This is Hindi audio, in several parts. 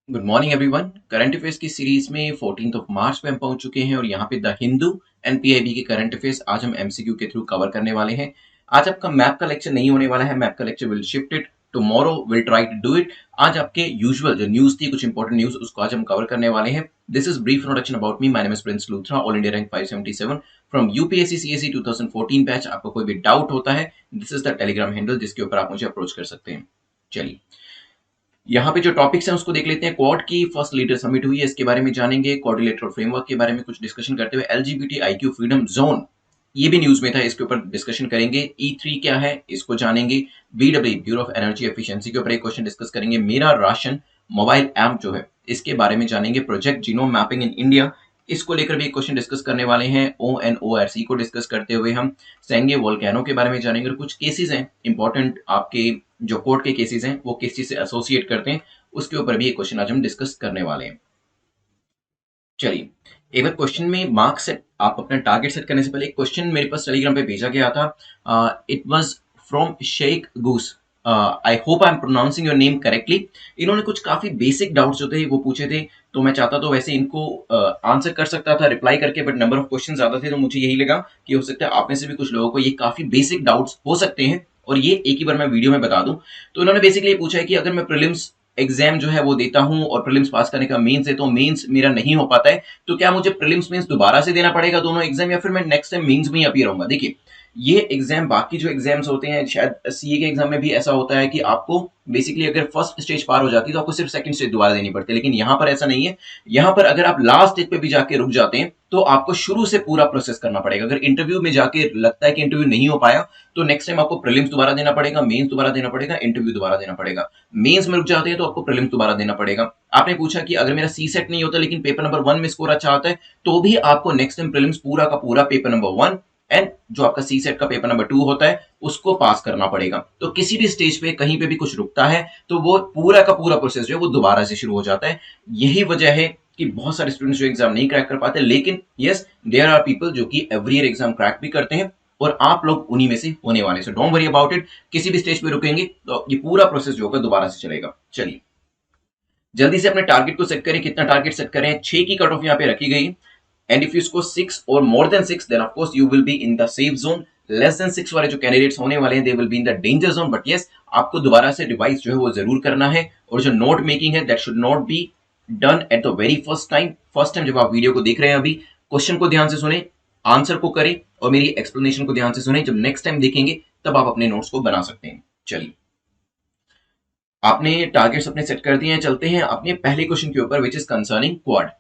Good morning everyone. Current affairs की सीरीज में 14 मार्च पे हम पहुंच चुके हैं और यहाँ पे द हिंदू एंड पीआईबी के करंट अफेयर्स आज हम एमसीक्यू के थ्रू कवर करने वाले हैं। आज आपका मैप का लेक्चर नहीं होने वाला है, मैप का lecture will shift it tomorrow, will try to do it. आज आपके यूजुअल जो न्यूज थी, कुछ इंपॉर्टेंट न्यूज, उसको आज हम कवर करने वाले हैं। This is brief introduction about me. My name is Prince Luthra, all India rank 577 from UPSC CSC 2014 batch. आपको कोई भी डाउट होता है, this is the Telegram handle जिसके ऊपर आप मुझे अप्रोच कर सकते हैं। चलिए, यहाँ पे जो टॉपिक्स हैं उसको देख लेते हैं। क्वाड की फर्स्ट लीडर समिट हुई है, इसके बारे में जानेंगे। कोऑर्डिनेटर फ्रेमवर्क के बारे में कुछ डिस्कशन करते हुए एलजीबीटी आईक्यू फ्रीडम जोन, ये भी न्यूज में था, इसके ऊपर डिस्कशन करेंगे। ई3 क्या है इसको जानेंगे। BW bureau of energy efficiency के ऊपर एक क्वेश्चन डिस्कस करेंगे। मेरा राशन मोबाइल ऐप जो है इसके बारे में जानेंगे। Project genome mapping in India, इसको लेकर भी एक क्वेश्चन डिस्कस करने वाले हैं। ओएनओआरसी को डिस्कस करते हुए हम सेंगे वोल्केनो के बारे में जानेंगे। और कुछ केसेस हैं इंपॉर्टेंट, आपके जो कोर्ट के केसेस हैं वो किस चीज से एसोसिएट करते हैं, उसके ऊपर भी एक क्वेश्चन आज हम डिस्कस करने वाले हैं। चलिए, एक बार क्वेश्चन में मार्क्स सेट, आप अपना टारगेट सेट करने से पहले एक क्वेश्चन मेरे पास टेलीग्राम पे भेजा गया था। इट वाज फ्रॉम शेख गूस। I hope I am pronouncing your name correctly. इन्होंने कुछ काफी बेसिक डाउट्स जो थे वो पूछे थे, तो मैं चाहता तो वैसे इनको आंसर कर सकता था रिप्लाई करके, बट नंबर ऑफ क्वेश्चन ज्यादा थे तो मुझे यही लगा कि हो सकता है आप में से भी कुछ लोगों को ये काफी बेसिक डाउट्स हो सकते हैं और ये एक ही बार मैं वीडियो में बता दूं। तो इन्होंने बेसिकली ये पूछा है कि अगर मैं प्रीलिम्स एग्जाम जो है वो देता हूं और प्रीलिम्स पास करने का मेंस है, तो मेंस मेरा नहीं हो पाता है, तो क्या मुझे प्रीलिम्स मेंस दोबारा से देना पड़ेगा दोनों एग्जाम, या फिर मैं नेक्स्ट टाइम मेंस में ही अपीयर होऊंगा? देखिए, ये एग्जाम बाकी जो एग्जाम्स होते हैं, शायद सीए के एग्जाम में भी ऐसा होता है कि आपको बेसिकली अगर फर्स्ट स्टेज पार हो जाती है तो आपको सिर्फ सेकंड स्टेज दोबारा देनी पड़ती है, लेकिन यहाँ पर ऐसा नहीं है। यहाँ पर अगर आप लास्ट स्टेज पे भी जाके रुक जाते हैं तो आपको शुरू से पूरा प्रोसेस करना पड़ेगा। अगर इंटरव्यू में जाके लगता है कि इंटरव्यू नहीं हो पाया, तो नेक्स्ट टाइम आपको प्रीलिम्स दोबारा देना पड़ेगा, मेंस दोबारा देना पड़ेगा, इंटरव्यू दोबारा देना पड़ेगा। मेंस में रुक जाते हैं तो आपको प्रीलिम्स दोबारा देना पड़ेगा। आपने पूछा कि अगर मेरा सी सेट नहीं होता लेकिन पेपर नंबर 1 में स्कोर अच्छा आता है, तो भी आपको नेक्स्ट टाइम प्रीलिम्स पूरा का पूरा पेपर नंबर 1 एंड जो आपका सी सेट का पेपर नंबर 2 होता है उसको पास करना पड़ेगा। तो किसी भी स्टेज पे कहीं पे भी कुछ रुकता है तो वो पूरा का पूरा प्रोसेस जो है वो दोबारा से शुरू हो जाता है। यही वजह है कि बहुत सारे स्टूडेंट्स जो एग्जाम नहीं क्रैक कर पाते, लेकिन यस, देयर आर पीपल जो कि एवरी ईयर एग्जाम क्रैक भी करते हैं और आप लोग उन्हीं में से होने वाले। So don't worry about it, किसी भी स्टेज पे रुकेंगे तो ये पूरा प्रोसेस जो होगा दोबारा से चलेगा। चलिए, जल्दी से अपने टारगेट को सेट करें। कितना टारगेट सेट करें? 6 की कट ऑफ यहाँ पे रखी गई। एंड इफ यू स्कोर 6 और more than 6, then of course you will be in the safe zone. Less than 6 वाले जो कैंडिडेट्स होने वाले हैं, they will be in the danger zone. But yes, आपको दोबारा से रिवाइज जो है वो जरूर करना है, और जो नोट मेकिंग है that should not be done at the very first time. First time जब आप वीडियो को देख रहे हैं, अभी क्वेश्चन को ध्यान से सुने, आंसर को करें और मेरी एक्सप्लेनेशन को ध्यान से सुने। जब नेक्स्ट टाइम देखेंगे तब आप अपने नोट्स को बना सकते हैं। चलिए, आपने टारगेट्स अपने सेट कर दिए हैं। चलते हैं अपने पहले क्वेश्चन के ऊपर, which is concerning Quad.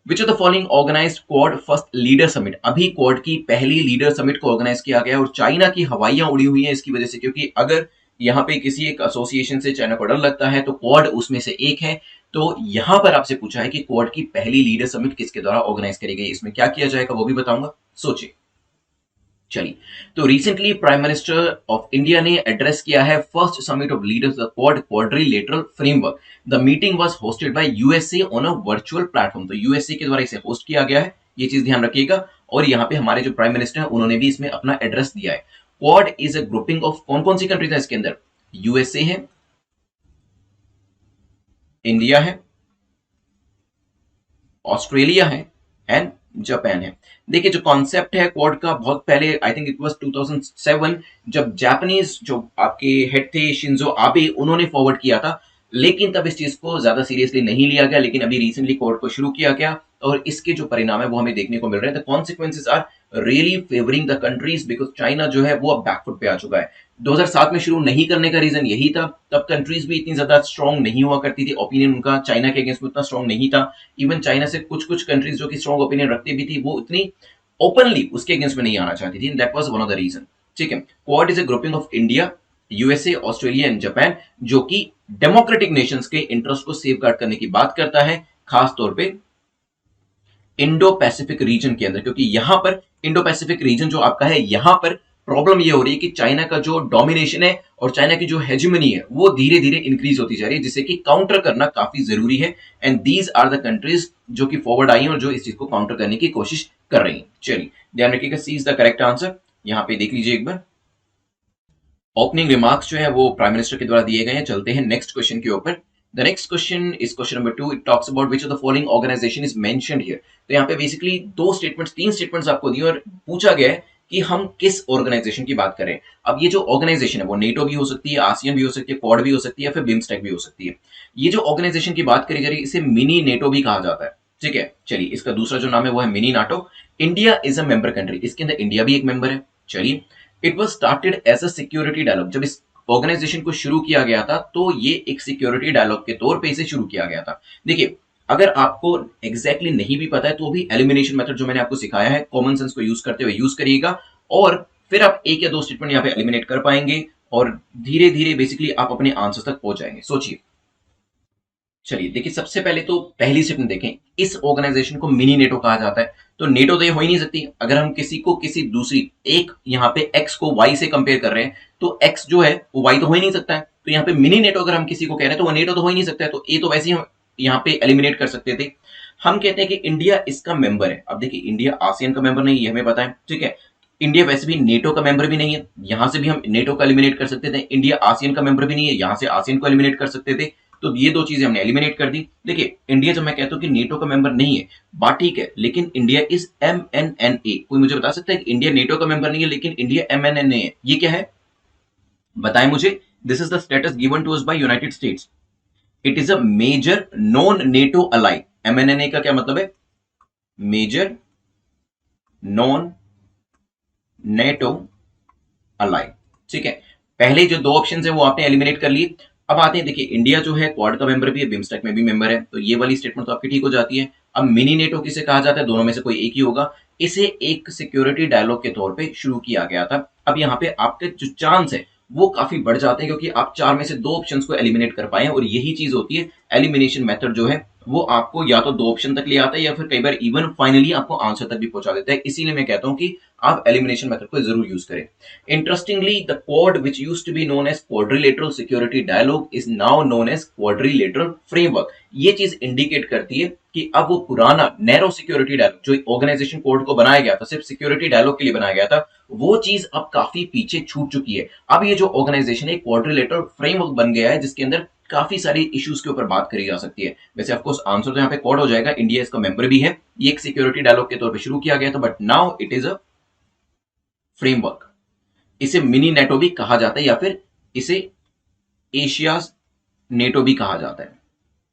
Which of the following organized Quad first leader summit? अभी क्वाड की पहली लीडर समिट को ऑर्गेनाइज किया गया और चाइना की हवाइयां उड़ी हुई हैं इसकी वजह से, क्योंकि अगर यहाँ पे किसी एक एसोसिएशन से चाइना को डर लगता है तो क्वाड उसमें से एक है। तो यहां पर आपसे पूछा है कि क्वाड की पहली लीडर समिट किसके द्वारा ऑर्गेनाइज करी गई, इसमें क्या किया जाएगा वो भी बताऊंगा, सोचिए। चलिए, तो recently prime minister of India ने एड्रेस किया है first summit of leaders the quad quadrilateral framework. The meeting was hosted by USA on a virtual platform. तो यूएसए के द्वारा इसे होस्ट किया गया है, ये चीज ध्यान रखिएगा। और यहाँ पे हमारे जो प्राइम मिनिस्टर हैं उन्होंने भी इसमें अपना एड्रेस दिया है। Quad is a grouping of कौन कौन सी कंट्रीज है इसके अंदर? यूएसए है, इंडिया है, ऑस्ट्रेलिया है एंड जापान है। देखिए, जो कॉन्सेप्ट है क्वाड का, बहुत पहले आई थिंक इट वाज 2007, जब जापानीज जो आपके हेड थे शिंजो आबे, उन्होंने फॉरवर्ड किया था, लेकिन तब इस चीज को ज्यादा सीरियसली नहीं लिया गया। लेकिन अभी रिसेंटली क्वाड को शुरू किया गया और इसके जो परिणाम है वो हमें देखने को मिल रहे हैं। The consequences are really favouring the countries, because China जो है वो अब बैकफुट पे आ चुका है। 2007 में शुरू नहीं करने का रीजन यही था, तब कंट्रीज भी इतनी ज्यादा स्ट्रांग नहीं हुआ करती थी, ओपिनियन उनका चाइना के अगेंस्ट में उतना स्ट्रांग नहीं था। इवन चाइना से कुछ कुछ कंट्रीज जो कि स्ट्रांग ओपिनियन रखती भी थी, वो इतनी ओपनली उसके अगेंस्ट में नहीं आना चाहती थी। That was one of the reason. ठीक है, Quad is a grouping of India, USA, Australia and Japan, जो कि डेमोक्रेटिक नेशंस के इंटरेस्ट को सेव गार्ड करने की बात करता है, खास तौर पे इंडो पैसिफिक रीजन के अंदर। क्योंकि यहां पर इंडो पैसिफिक रीजन जो आपका है, यहां पर प्रॉब्लम ये हो रही है कि चाइना का जो डोमिनेशन है और चाइना की जो हेजिमनी है वो धीरे धीरे इंक्रीज होती जा रही है, जिसे कि काउंटर करना काफी जरूरी है। And these are the countries जो कि फॉरवर्ड आई हैं और जो इस चीज को काउंटर करने की कोशिश कर रही हैं। चलिए, ध्यान रखिएगा, सी इज द करेक्ट आंसर। यहां पे देख लीजिए एक बार, ओपनिंग रिमार्क्स जो है वो प्राइम मिनिस्टर के द्वारा दिए गए हैं। चलते हैं नेक्स्ट क्वेश्चन के ऊपर। The next question is question number 2. It talks about which of the following organization is mentioned here. तो यहाँ पे बेसिकली तीन स्टेटमेंट्स आपको दिए और पूछा गया है कि हम किस ऑर्गेनाइजेशन की बात करें. अब ये जो ऑर्गेनाइजेशन है वो नेटो भी हो सकती है, आसियन भी हो सकती है, क्वाड भी हो सकती है, या फिर बिम्स्टेक भी हो सकती है. ये जो ऑर्गेनाइजेशन की बात करी जा रही है इसे मिनी नेटो भी कहा जाता है. ठीक है, चलिए इसका दूसरा जो नाम है वो है mini NATO. India is a member country, इसके अंदर इंडिया भी एक मेंबर है. चलिए, it was started as a security dialogue. जब इस ऑर्गेनाइजेशन को शुरू किया गया था तो ये एक सिक्योरिटी डायलॉग के तौर पे इसे शुरू किया गया था. देखिए, अगर आपको एग्जैक्टली नहीं भी पता है तो भी एलिमिनेशन मेथड जो मैंने आपको सिखाया है कॉमन सेंस को यूज करते हुए यूज करिएगा, और फिर आप एक या दो स्टेटमेंट यहाँ पे एलिमिनेट कर पाएंगे और धीरे धीरे बेसिकली आप अपने आंसर तक पहुंच जाएंगे. सोचिए. चलिए देखिए, सबसे पहले तो पहली स्टेटमेंट देखें. इस ऑर्गेनाइजेशन को मिनी नेटो कहा जाता है. तो नेटो तो ये हो ही नहीं सकती. अगर हम किसी को किसी दूसरी एक यहाँ पे एक्स को वाई से कंपेयर कर रहे हैं तो एक्स जो है वो वाई तो हो ही नहीं सकता है. तो यहाँ पे मिनी नेटो अगर हम किसी को कह रहे हैं तो वो नेटो तो हो ही नहीं सकता है. तो ए तो वैसे ही हम यहाँ पे एलिमिनेट कर सकते थे. हम कहते हैं कि इंडिया इसका मेंबर है. अब देखिए, इंडिया आसियन का मेंबर नहीं, ये हमें पता है. ठीक है, इंडिया वैसे भी नेटो का मेंबर भी नहीं है, यहां से भी हम नेटो को एलिमिनेट कर सकते थे. इंडिया आसियन का मेंबर भी नहीं है, यहां से आसियन को एलिमिनेट कर सकते थे. तो ये दो चीजें हमने एलिमिनेट कर दी. देखिए, इंडिया जब मैं कहता हूं कि नेटो का मेंबर नहीं है, बात ठीक है, लेकिन इंडिया इज MNNA. कोई मुझे बता सकता है कि इंडिया नेटो का मेंबर नहीं है लेकिन इंडिया MNNA है, ये क्या है? बताएं मुझे. This is the status given to us by United States. It is a major non NATO ally. MNNA का क्या मतलब है? Major non NATO ally. ठीक है, पहले जो दो ऑप्शन है वो आपने एलिमिनेट कर लिए. अब आते हैं, देखिए इंडिया जो है क्वाड का मेंबर भी है, बिम्स्टेक में भी मेंबर है, तो ये वाली स्टेटमेंट तो आपकी ठीक हो जाती है. अब मिनी नेटो किसे कहा जाता है? दोनों में से कोई एक ही होगा. इसे एक सिक्योरिटी डायलॉग के तौर पे शुरू किया गया था. अब यहाँ पे आपके जो चांस है वो काफी बढ़ जाते हैं क्योंकि आप चार में से दो ऑप्शंस को एलिमिनेट कर पाए हैं, और यही चीज होती है एलिमिनेशन मेथड जो है वो आपको या तो दो ऑप्शन तक ले आता है या फिर कई बार इवन फाइनली आपको आंसर तक भी पहुंचा देता है. इसीलिए मैं कहता हूं कि आप एलिमिनेशन मेथड को जरूर यूज करें. Interestingly, the Quad, which used to be known as Quadrilateral Security Dialogue, is now known as Quadrilateral Framework. ये चीज इंडिकेट करती है कि अब वो पुराना नैरो सिक्योरिटी डायलॉग जो ऑर्गेनाइजेशन कोड को बनाया गया था, सिर्फ सिक्योरिटी डायलॉग के लिए बनाया गया था, वो चीज अब काफी पीछे छूट चुकी है. अब ये जो ऑर्गेनाइजेशन है क्वाड्रिलेटरल फ्रेमवर्क बन गया है जिसके अंदर काफी सारी इश्यूज के ऊपर बात करी जा सकती है. वैसे ऑफकोर्स आंसर तो यहाँ पे क्वाड हो जाएगा. इंडिया इसका मेंबर भी है. ये एक सिक्योरिटी डायलॉग के तौर पर शुरू किया गया था, but now it is a framework. इसे मिनी नेटो भी कहा जाता है या फिर इसे एशिया नेटो भी कहा जाता है.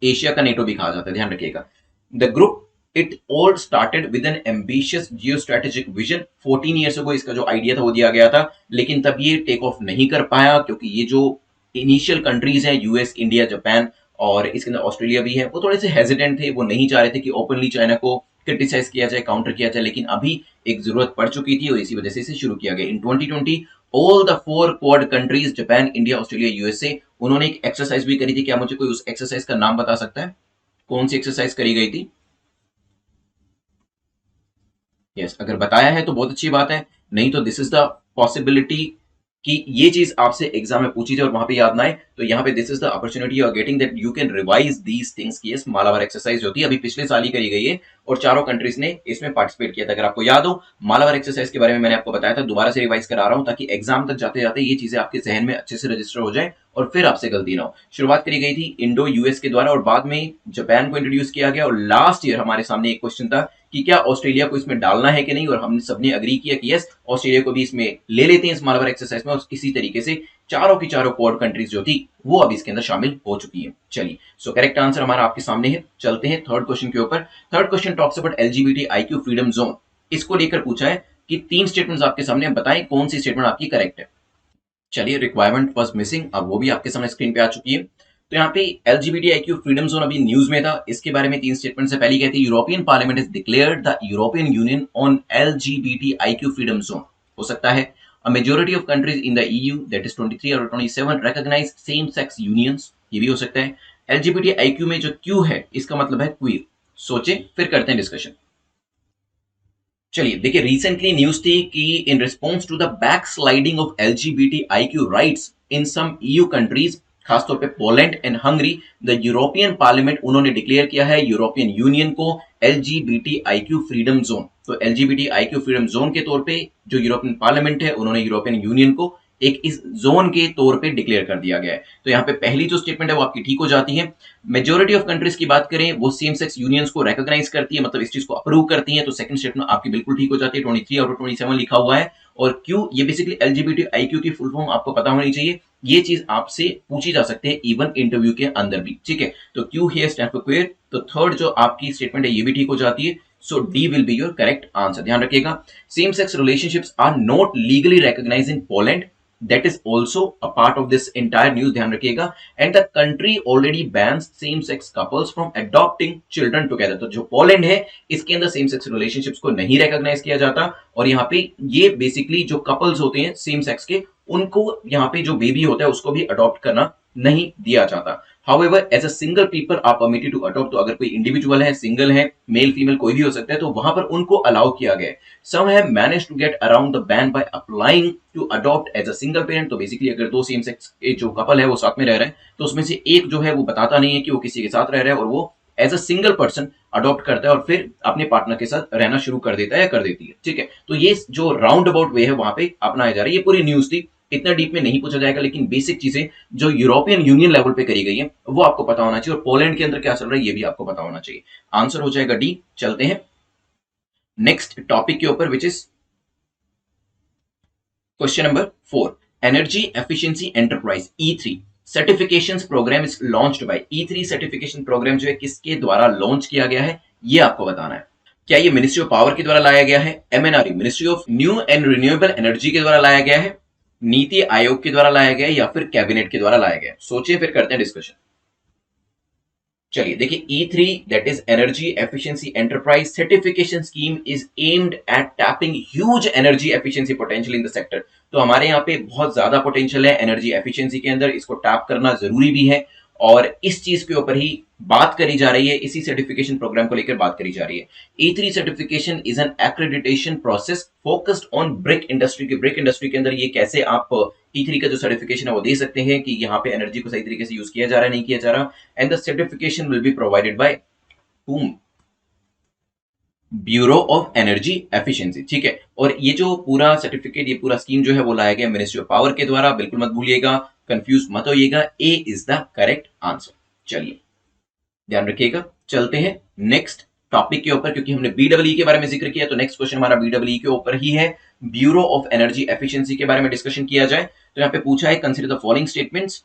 एशिया का नेटो भी कहा जाता है, ध्यान रखिएगा. The group it all started with N ambitious geo strategic vision. 14 years ago इसका जो आइडिया था वो दिया गया था, लेकिन तब ये टेक ऑफ नहीं कर पाया क्योंकि ये जो इनिशियल कंट्रीज हैं यूएस, इंडिया, जापान और इसके अंदर ऑस्ट्रेलिया भी है, वो थोड़े से हेजिडेंट थे. वो नहीं चाह रहे थे कि ओपनली चाइना को क्रिटिसाइज किया जाए, काउंटर किया जाए, लेकिन अभी एक जरूरत पड़ चुकी थी और इसी वजह से इसे शुरू किया गया. इन 2020 all the 4 quad countries Japan, India, Australia, USA, उन्होंने एक एक्सरसाइज भी करी थी. क्या मुझे कोई उस एक्सरसाइज का नाम बता सकता है? कौन सी एक्सरसाइज करी गई थी? यस, अगर बताया है तो बहुत अच्छी बात है, नहीं तो दिस इज द पॉसिबिलिटी कि ये चीज आपसे एग्जाम में पूछी जाए और वहां पे याद ना आए. तो यहाँ पे this is the opportunity you are getting that you can revise these things. की मालाबार एक्सरसाइज होती है, अभी पिछले साल ही करी गई है और चारों कंट्रीज ने इसमें पार्टिसिपेट किया था. अगर आपको याद हो, मालाबार एक्सरसाइज के बारे में मैंने आपको बताया था, दोबारा से रिवाइज करा रहा हूं ताकि एग्जाम तक जाते जाते ये चीजें आपके जहन में अच्छे से रजिस्टर हो जाए और फिर आपसे गलती ना हो. शुरुआत करी गई थी इंडो यूएस के द्वारा और बाद में जापान को इंट्रोड्यूस किया गया, और लास्ट ईयर हमारे सामने एक क्वेश्चन था कि क्या ऑस्ट्रेलिया को इसमें डालना है कि नहीं, और हमने सबने अग्री किया कि यस, ऑस्ट्रेलिया को भी इसमें ले लेते हैं इस मालाबार एक्सरसाइज में. और इसी तरीके से चारों की चारों क्वाड कंट्रीज जो थी वो अब इसके अंदर शामिल हो चुकी है. चलिए, सो करेक्ट आंसर हमारा आपके सामने है. चलते हैं थर्ड क्वेश्चन के ऊपर. Third question talks about LGBTIQ freedom zone. इसको लेकर पूछा है कि तीन स्टेटमेंट्स आपके सामने, बताएं कौन सी स्टेटमेंट आपकी करेक्ट है. चलिए, रिक्वायरमेंट वाज मिसिंग, अब वो भी आपके सामने स्क्रीन पे आ चुकी है. तो यहाँ पे LGBTIQ फ्रीडम जोन अभी न्यूज में था, इसके बारे में तीन स्टेटमेंट से. पहली कहती है European parliament is declared the European union on LGBTIQ freedom zone. हो सकता है a majority of countries in the EU, that is 23 or 27, recognize same sex unions. ये भी हो सकता है. LGBTIQ में जो Q है इसका मतलब है क्वीर. सोचे फिर करते हैं डिस्कशन. चलिए देखिए, रिसेंटली न्यूज थी कि in response to the back sliding of LGBTIQ rights in some EU countries, खासतौर पे Poland and Hungary, the European Parliament उन्होंने डिक्लेयर किया है यूरोपियन यूनियन को LGBTIQ फ्रीडम जोन. तो LGBTIQ फ्रीडम जोन के तौर पे जो यूरोपियन पार्लियामेंट है उन्होंने यूरोपियन यूनियन को एक इस जोन के तौर पे डिक्लेयर कर दिया गया है। तो यहाँ पे पहली जो स्टेटमेंट है वो आपकी ठीक हो जाती है। मेजोरिटी ऑफ कंट्रीज की बात करें वो सेम सेक्स यूनियंस को रिकॉग्नाइज करती है, मतलब इस चीज को अप्रूव करती है, तो सेकंड स्टेटमेंट आपकी बिल्कुल ठीक हो जाती है। 23 आउट ऑफ 27 लिखा हुआ है। और क्यू, ये बेसिकली LGBTIQ की फुल फॉर्म आपको पता होनी चाहिए। ये चीज आपसे पूछी जा सकती है इवन इंटरव्यू के अंदर भी, ठीक है। तो Q here stand for queer. तो थर्ड जो आपकी स्टेटमेंट है ये भी ठीक हो जाती है। So D will be your correct answer. ध्यान रखिएगा, same sex relationships are not legally recognised in Poland, that is also a part of this entire news, ध्यान रखिएगा। and the country already bans same sex couples from adopting children together। तो जो पोलैंड है इसके अंदर सेम सेक्स रिलेशनशिप्स को नहीं रिकॉग्नाइज किया जाता, और यहाँ पे ये बेसिकली जो कपल्स होते हैं सेम सेक्स के, उनको यहाँ पे जो बेबी होता है उसको भी अडॉप्ट करना नहीं दिया जाता। However, as a single people are permitted to adopt। तो अगर कोई इंडिविजुअल है, सिंगल है, मेल फीमेल कोई भी हो सकता है, तो वहां पर उनको अलाउ किया गया है। Some have managed to get around the ban by applying to adopt as a single parent। तो बेसिकली अगर दो सेम सेक्स के जो कपल है वो साथ में रह रहे हैं, तो उसमें से एक जो है वो बताता नहीं है कि वो किसी के साथ रह रहा है, और वो as a single person adopt करता है और फिर अपने पार्टनर के साथ रहना शुरू कर देता है या कर देती है, ठीक है। तो ये जो राउंड अबाउट वे है वहां पे अपनाया जा रहा है। ये पूरी न्यूज थी, इतना डीप में नहीं पूछा जाएगा, लेकिन बेसिक चीजें जो यूरोपियन यूनियन लेवल पे करी गई है वो आपको पता होना चाहिए, और पोलैंड के अंदर क्या चल रहा है ये भी आपको पता होना चाहिए। आंसर हो जाएगा डी। चलते हैं नेक्स्ट टॉपिक के ऊपर, which is question number 4। Energy efficiency enterprise E3 certifications programme is launched by. E3 certification programme जो है किसके द्वारा लॉन्च किया गया है ये आपको बताना है। क्या ये मिनिस्ट्री ऑफ पावर के द्वारा लाया गया है, MNRE ministry of new and renewable energy के द्वारा लाया गया है, नीति आयोग के द्वारा लाया गया है, या फिर कैबिनेट के द्वारा लाया गया है? सोचिए, फिर करते हैं डिस्कशन। चलिए देखिए, E3 that is energy efficiency enterprise certification scheme is aimed at tapping huge energy efficiency potential in the sector. तो हमारे यहाँ पे बहुत ज्यादा पोटेंशियल है एनर्जी एफिशिएंसी के अंदर, इसको टैप करना जरूरी भी है, और इस चीज के ऊपर ही बात करी जा रही है, इसी सर्टिफिकेशन प्रोग्राम को लेकर बात करी जा रही है। E3 certification is an accreditation process focused on brick industry के। ब्रिक इंडस्ट्री के अंदर ये कैसे आप E3 का जो सर्टिफिकेशन है वो दे सकते हैं कि यहाँ पे एनर्जी को सही तरीके से यूज किया जा रहा है, नहीं किया जा रहा। And the certification will be provided by whom? Bureau of energy efficiency, ठीक है। और ये जो पूरा सर्टिफिकेट, ये पूरा स्कीम जो है वो लाया गया मिनिस्ट्री ऑफ पावर के द्वारा, बिल्कुल मत भूलिएगा, कंफ्यूज मत होइएगा। ए इज द करेक्ट आंसर। चलिए ध्यान रखिएगा। चलते हैं नेक्स्ट टॉपिक के ऊपर, क्योंकि हमने BEE के बारे में जिक्र किया, तो नेक्स्ट क्वेश्चन हमारा BEE के ऊपर ही है। ब्यूरो ऑफ एनर्जी एफिशिएंसी के बारे में डिस्कशन किया जाए तो यहाँ पे पूछा है consider the following statements.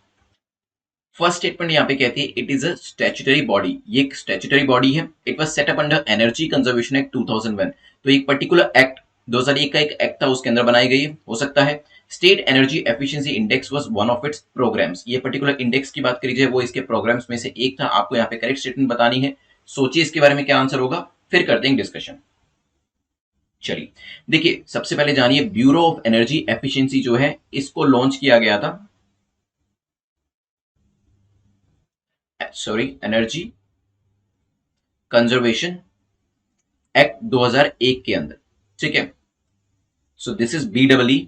First statement यहाँ पे कहती है it is a statutory body. ये एक स्टैट्यूटरी बॉडी है। It was set up under energy conservation act 2001। तो एक पर्टिकुलर एक्ट 2001 का एक एक्ट था, उसके अंदर बनाई गई है, हो सकता है। State energy efficiency index was one of its programmes. ये पर्टिकुलर इंडेक्स की बात करी जाए वो इसके प्रोग्राम्स में से एक था। आपको यहाँ पे करेक्ट स्टेटमेंट बतानी है। सोचिए इसके बारे में क्या आंसर होगा, फिर करते हैं डिस्कशन। चलिए देखिए, सबसे पहले जानिए ब्यूरो ऑफ एनर्जी एफिशिएंसी जो है इसको लॉन्च किया गया था, सॉरी, एनर्जी कंजर्वेशन एक्ट 2001 के अंदर, ठीक है। So this is BEE।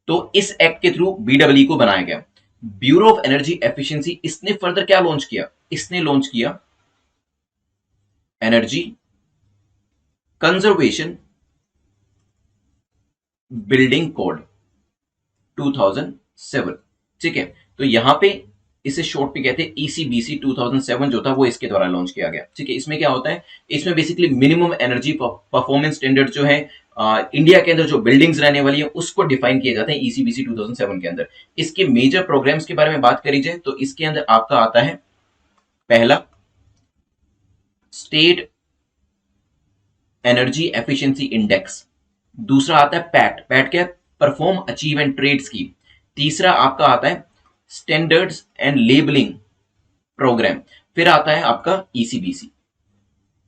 तो इस एक्ट के थ्रू BEE को बनाया गया। ब्यूरो ऑफ एनर्जी एफिशिएंसी, इसने फर्दर क्या लॉन्च किया? इसने लॉन्च किया एनर्जी कंजर्वेशन बिल्डिंग कोड 2007, ठीक है। तो यहां पे इसे शॉर्ट पे कहते हैं ECBC 2007 जो था वो इसके द्वारा लॉन्च किया गया, ठीक है। इसमें क्या होता है, इसमें basically minimum energy performance standard जो है इंडिया के अंदर जो बिल्डिंग्स रहने वाली है उसको डिफाइन किए जाते हैं ECBC 2007 के अंदर। इसके मेजर प्रोग्राम्स के बारे में बात करी जाए तो इसके अंदर आपका आता है पहला स्टेट एनर्जी एफिशिएंसी इंडेक्स, दूसरा आता है पैट क्या है, perform achieve and trade scheme, तीसरा आपका आता है स्टैंडर्ड्स एंड लेबलिंग प्रोग्राम, फिर आता है आपका ECBC,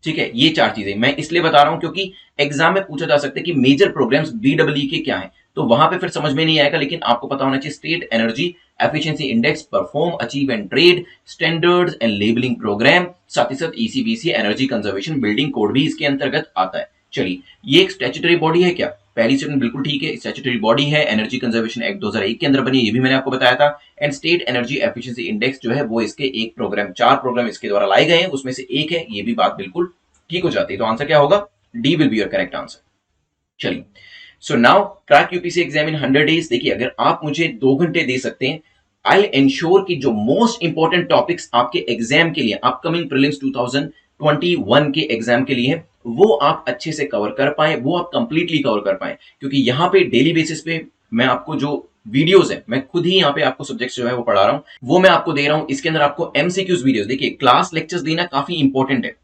ठीक है। ये चार चीजें मैं इसलिए बता रहा हूं क्योंकि एग्जाम में पूछा जा सकता है कि मेजर प्रोग्राम्स BEE के क्या हैं, तो वहां पे फिर समझ में नहीं आएगा, लेकिन आपको पता होना चाहिए state energy efficiency index, perform achieve and trade, standards and labelling programme, साथ ही साथ ECBC energy conservation building code भी इसके अंतर्गत आता है। चलिए, ये एक स्टैट्यूटरी बॉडी है क्या? पहली स्टेटमेंट बिल्कुल ठीक है, स्टैट्यूटरी बॉडी है, एनर्जी कंजर्वेशन एक्ट 2001 के अंदर बनी है, ये भी मैंने आपको बताया था। And state energy efficiency index जो है वो इसके एक प्रोग्राम, चार प्रोग्राम इसके द्वारा लाए गए हैं, उसमें से एक है, ये भी बात बिल्कुल ठीक हो जाती है। तो आंसर क्या होगा? D will be your correct answer. चलिए so now crack UPC exam in 100 days. देखिए अगर आप मुझे 2 घंटे दे सकते हैं, आई एंश्योर कि जो मोस्ट इंपॉर्टेंट टॉपिक्स आपके एग्जाम के लिए, अपकमिंग प्रीलिम्स 2021 के एग्जाम के लिए है, वो आप अच्छे से कवर कर पाए, वो आप कंप्लीटली कवर कर पाए। क्योंकि यहाँ पे डेली बेसिस पे मैं आपको जो वीडियोस है, मैं खुद ही यहाँ पे आपको सब्जेक्ट जो है वो पढ़ा रहा हूँ, वो मैं आपको दे रहा हूँ। इसके अंदर आपको एमसीक्यूज वीडियोस, देखिए क्लास लेक्चर्स देना काफी इंपॉर्टेंट है,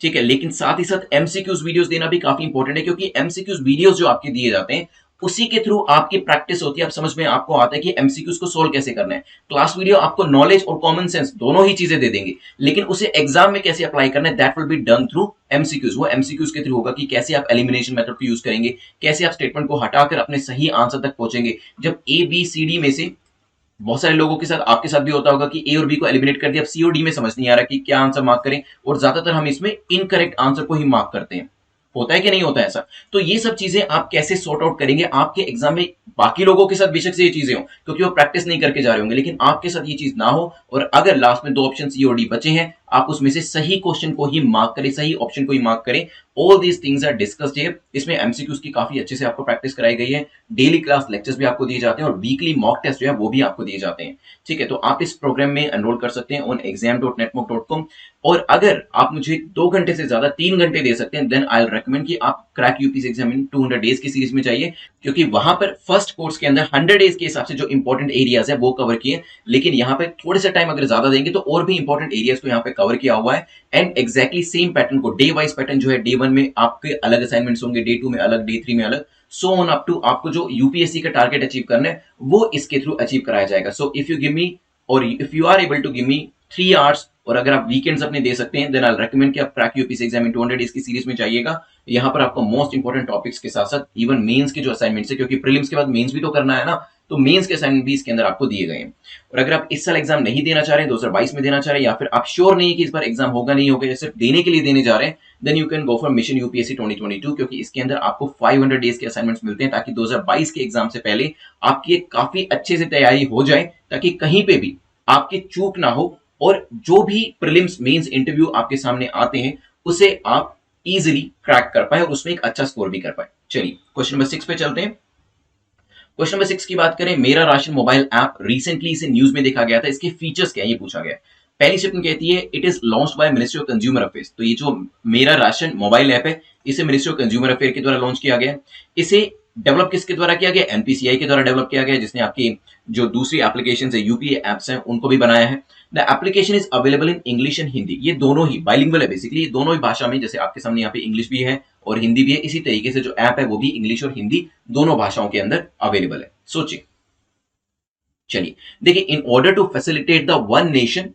ठीक है, लेकिन साथ ही साथ एमसीक्यूज वीडियोस देना भी काफी इंपॉर्टेंट है। क्योंकि एमसीक्यूज वीडियोस जो आपके दिए जाते हैं, उसी के थ्रू आपकी प्रैक्टिस होती है, आप समझ में आपको आता है कि एमसीक्यूज को सोल्व कैसे करना है। क्लास वीडियो आपको नॉलेज और कॉमन सेंस दोनों ही चीजें दे देंगे, लेकिन उसे एग्जाम में कैसे अप्लाई करना है, that will be done through MCQs. वो एमसीक्यूज के थ्रू होगा कि कैसे आप एलिमिनेशन मेथड को यूज करेंगे, कैसे आप स्टेटमेंट को हटाकर अपने सही आंसर तक पहुंचेंगे। जब ए बी सी डी में से बहुत सारे लोगों के साथ, आपके साथ भी होता होगा कि ए और बी को एलिमिनेट कर दिया, अब सी और डी में समझ नहीं आ रहा कि क्या आंसर मार्क करें, और ज्यादातर हम इसमें इनकरेक्ट आंसर को ही मार्क करते हैं। होता है कि नहीं होता है ऐसा? तो ये सब चीजें आप कैसे सॉर्ट आउट करेंगे आपके एग्जाम में। बाकी लोगों के साथ बेशक से ये चीजें हो क्योंकि वो प्रैक्टिस नहीं करके जा रहे होंगे, लेकिन आपके साथ ये चीज ना हो, और अगर लास्ट में 2 ऑप्शन सी और डी बचे हैं, आप उसमें से सही क्वेश्चन को ही मार्क करें, सही ऑप्शन को ही मार्क करें। All these things are discussed here. इसमें एमसीक्यूज की काफी अच्छे से आपको प्रैक्टिस कराई गई है, डेली क्लास लेक्चर्स भी आपको दिए जाते हैं, और वीकली मॉक टेस्ट जो है वो भी आपको दिए जाते हैं। ठीक है, तो आप इस प्रोग्राम में एनरोल कर सकते हैं ऑन exam.netmoc.com। और अगर आप मुझे 2 घंटे से ज्यादा 3 घंटे दे सकते हैं, देन आई विल रिकमेंड कि आप क्रैक यूपीसी एग्जाम इन 200 डेज की सीरीज में जाइए। क्योंकि वहां पर फर्स्ट कोर्स के अंदर 100 डेज के हिसाब से जो इंपॉर्टेंट एरियाज है वो कवर किए, लेकिन यहाँ पे थोड़े से टाइम अगर ज्यादा देंगे तो और भी इंपॉर्टेंट एरियाज को यहाँ पे कवर किया हुआ है। एंड एग्जैक्टली सेम पैटर्न को, डे वाइज पैटर्न जो है, डे 1 में आपके अलग असाइनमेंट्स होंगे, डे 2 में अलग, डे 3 में अलग, सो ऑन अप टू आपको जो यूपीएससी का टारगेट अचीव करना है वो इसके थ्रू अचीव कराया जाएगा। So if you give me, और if you are able to give me 3 hours, और अगर आप वीकेंड्स अपने दे सकते हैं, देन आई रेकमेंड कि आप crack UPSC exam in 200 days की सीरीज में जाइएगा। यहाँ पर आपको मोस्ट इंपॉर्टेंट टॉपिक्स के साथ साथ इवन मेंस के जो असाइनमेंट्स है, क्योंकि प्रीलिम्स के बाद मेंस भी तो करना है ना, तो मेंस के असाइनमेंट भी इसके अंदर आपको दिए गए हैं। और अगर आप इस साल एग्जाम नहीं देना चाह रहे, 2022 में देना चाह रहे, या फिर आप श्योर नहीं है कि इस बार एग्जाम होगा नहीं होगा, या सिर्फ देने के लिए देने जा रहे हैं, then you can go for mission UPSC 2022, क्योंकि इसके अंदर आपको 500 डेज के असाइनमेंट्स मिलते हैं, ताकि 2022 के एग्जाम से पहले आपकी एक काफी अच्छे से तैयारी हो जाए, ताकि कहीं पे भी आपकी चूक ना हो, और जो भी प्रीलिम्स मेंस इंटरव्यू आपके सामने आते हैं उसे आप इजीली क्रैक कर पाए और उसमें एक अच्छा स्कोर भी कर पाए। चलिए क्वेश्चन नंबर 6 पे चलते हैं। क्वेश्चन नंबर 6 की बात करें, मेरा राशन मोबाइल ऐप, रिसेंटली इसे न्यूज में देखा गया था, इसके फीचर्स क्या है ये पूछा गया। पहली स्टेटमेंट कहती है it is launched by ministry of consumer affairs. तो ये जो मेरा राशन मोबाइल ऐप है, इसे मिनिस्ट्री ऑफ कंज्यूमर अफेयर के द्वारा लॉन्च किया गया। इसे डेवलप किसके द्वारा किया गया? एनपीसीआई के द्वारा डेवलप किया गया, जिसने आपकी जो दूसरी एप्लीकेशन है, यूपीए एप्स हैं, उनको भी बनाया है। The application is available in English and Hindi. ये दोनों ही बाइलिंगुअल है, बेसिकली ये दोनों ही भाषा में, जैसे आपके सामने यहाँ पे इंग्लिश भी है और हिंदी भी है, इसी तरीके से जो ऐप है वो भी इंग्लिश और हिंदी दोनों भाषाओं के अंदर अवेलेबल है। सोचिए, चलिए देखिए, in order to facilitate the one nation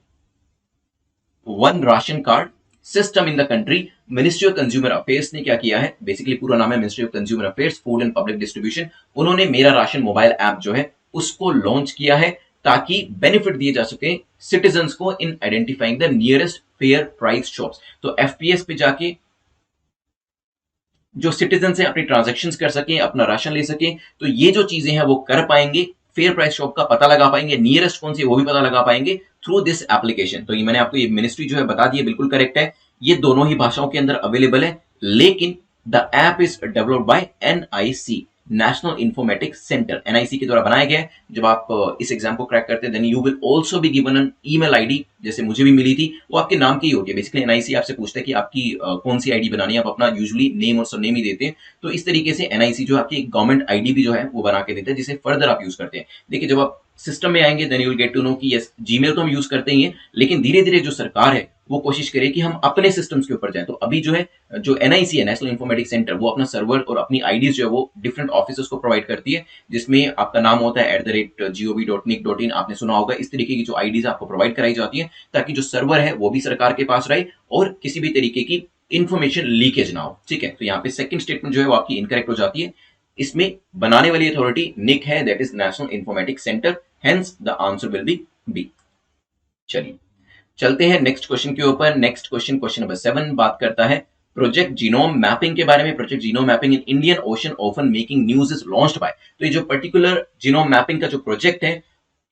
one ration card system in the country, ministry of consumer affairs ने क्या किया है, बेसिकली पूरा नाम है ministry of consumer affairs, food and public distribution. उन्होंने मेरा राशन मोबाइल ऐप जो है उसको लॉन्च किया है, ताकि बेनिफिट दिए जा सके सिटीजन्स को in identifying the nearest fair price shops. तो एफपीएस पे जाके जो सिटीजन है अपनी ट्रांजेक्शन कर सकें, अपना राशन ले सकें, तो ये जो चीजें हैं वो कर पाएंगे। फेयर प्राइस शॉप का पता लगा पाएंगे, नियरेस्ट कौन सी वो भी पता लगा पाएंगे थ्रू दिस एप्लीकेशन। तो ये मैंने आपको ये मिनिस्ट्री जो है बता दी है, बिल्कुल करेक्ट है, ये दोनों ही भाषाओं के अंदर अवेलेबल है। लेकिन the app is developed by NIC, National Informatics centre, NIC के द्वारा बनाया गया है। जब आप इस एग्जाम को क्रैक करते हैं, then you will also be given an email ID, जैसे मुझे भी मिली थी, वो आपके नाम की ही होती है। बेसिकली एनआईसी आपसे पूछता है कि आपकी कौन सी आईडी बनानी है, आप अपना यूजुअली नेम और सरनेम ही देते हैं। तो इस तरीके से एनआईसी जो आपकी गवर्नमेंट आईडी भी जो है वो बना के देता है, जिसे फर्दर आप यूज करते हैं। देखिए, जब आप सिस्टम में आएंगे, then you will get to know कि यस, जीमेल तो हम यूज करते ही हैं, लेकिन धीरे धीरे जो सरकार है वो कोशिश करे कि हम अपने सिस्टम्स के ऊपर जाएं। तो अभी जो है, जो एनआईसी है, नेशनल इंफॉर्मेटिक्स सेंटर, वो अपना सर्वर और अपनी आईडीज जो है वो डिफरेंट ऑफिसर्स को प्रोवाइड करती है, जिसमें आपका नाम होता है @gov.nic.in, आपने सुना होगा। इस तरीके की जो आईडीज आपको प्रोवाइड कराई जाती है, ताकि जो सर्वर है वो भी सरकार के पास रहे और किसी भी तरीके की इंफॉर्मेशन लीकेज ना हो। ठीक है, तो यहाँ पे सेकंड स्टेटमेंट जो है वो आपकी इनकरेक्ट हो जाती है। इसमें बनाने वाली अथॉरिटी निक है, that is National Informatics Centre, hence the answer will be B. चलिए चलते हैं नेक्स्ट क्वेश्चन के ऊपर। नेक्स्ट क्वेश्चन, क्वेश्चन नंबर 7 बात करता है प्रोजेक्ट जीनोम मैपिंग के बारे में। Project genome mapping in Indian ocean often making news is launched bye. तो ये जो पर्टिकुलर जीनोम मैपिंग का जो प्रोजेक्ट है,